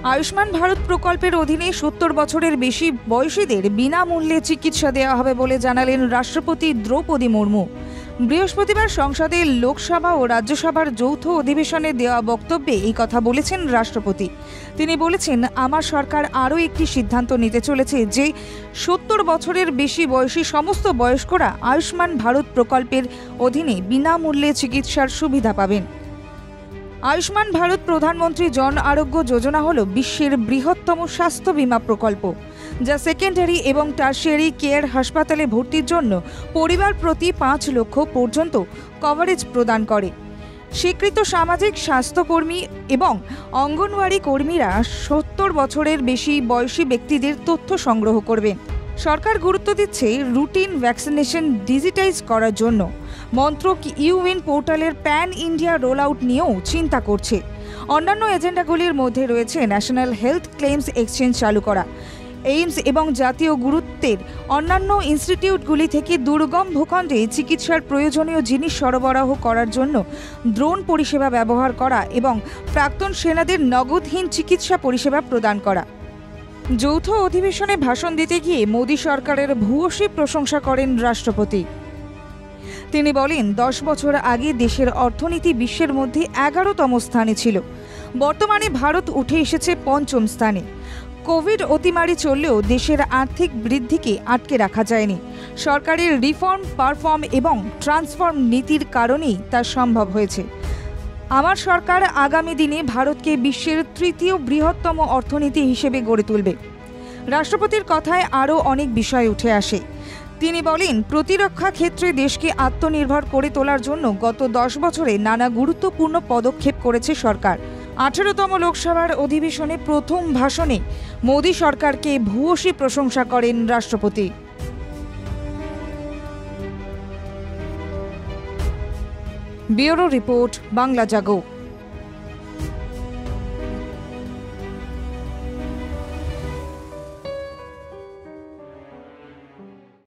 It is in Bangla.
আয়ুষ্মান ভারত প্রকল্পের অধীনে ৭০ বছরের বেশি বয়সীদের বিনামূল্যে চিকিৎসা দেওয়া হবে বলে জানালেন রাষ্ট্রপতি দ্রৌপদী মুর্মু। বৃহস্পতিবার সংসদের লোকসভা ও রাজ্যসভার যৌথ অধিবেশনে দেওয়া বক্তব্যে এই কথা বলেছেন রাষ্ট্রপতি। তিনি বলেছেন, আমার সরকার আরও একটি সিদ্ধান্ত নিতে চলেছে যে ৭০ বছরের বেশি বয়সী সমস্ত বয়স্করা আয়ুষ্মান ভারত প্রকল্পের অধীনে বিনামূল্যে চিকিৎসার সুবিধা পাবেন। আয়ুষ্মান ভারত প্রধানমন্ত্রী জন আরোগ্য যোজনা হল বিশ্বের বৃহত্তম স্বাস্থ্য বীমা প্রকল্প, যা সেকেন্ডারি এবং টার্সিয়ারি কেয়ার হাসপাতালে ভর্তির জন্য পরিবার প্রতি ৫ লক্ষ পর্যন্ত কভারেজ প্রদান করে। স্বীকৃত সামাজিক স্বাস্থ্যকর্মী এবং অঙ্গনওয়াড়ি কর্মীরা ৭০ বছরের বেশি বয়সী ব্যক্তিদের তথ্য সংগ্রহ করবেন। সরকার গুরুত্ব দিচ্ছে রুটিন ভ্যাকসিনেশন ডিজিটাইজ করার জন্য। মন্ত্রক ইউএন পোর্টালের প্যান ইন্ডিয়া রোল আউট নিয়েও চিন্তা করছে। অন্যান্য এজেন্ডাগুলির মধ্যে রয়েছে ন্যাশনাল হেলথ ক্লেমস এক্সচেঞ্জ চালু করা, এইমস এবং জাতীয় গুরুত্বের অন্যান্য ইনস্টিটিউটগুলি থেকে দুর্গম ভূখণ্ডে চিকিৎসার প্রয়োজনীয় জিনিস সরবরাহ করার জন্য ড্রোন পরিষেবা ব্যবহার করা এবং প্রাক্তন সেনাদের নগদহীন চিকিৎসা পরিষেবা প্রদান করা। যৌথ অধিবেশনে ভাষণ দিতে গিয়ে মোদী সরকারের ভূয়সী প্রশংসা করেন রাষ্ট্রপতি। তিনি বলেন, 10 বছর আগে দেশের অর্থনীতি বিশ্বের মধ্যে 11তম স্থানে ছিল। বর্তমানে ভারত উঠে এসেছে 5ম স্থানে। কোভিড অতিমারি চললেও দেশের আর্থিক বৃদ্ধিকে আটকে রাখা যায়নি। সরকারের রিফর্ম, পারফর্ম এবং ট্রান্সফর্ম নীতির কারণেই তা সম্ভব হয়েছে। আমার সরকার আগামী দিনে ভারতকে বিশ্বের 3য় বৃহত্তম অর্থনীতি হিসেবে গড়ে তুলবে। রাষ্ট্রপতির কথায় আরও অনেক বিষয় উঠে আসে। তিনি বলেন, প্রতিরক্ষা ক্ষেত্রে দেশকে আত্মনির্ভর করে তোলার জন্য গত 10 বছরে নানা গুরুত্বপূর্ণ পদক্ষেপ করেছে সরকার। 18তম লোকসভার অধিবেশনে প্রথম ভাষণে মোদী সরকারকে ভূয়সী প্রশংসা করেন রাষ্ট্রপতি। ব্যুরো রিপোর্ট, বাংলা জাগো।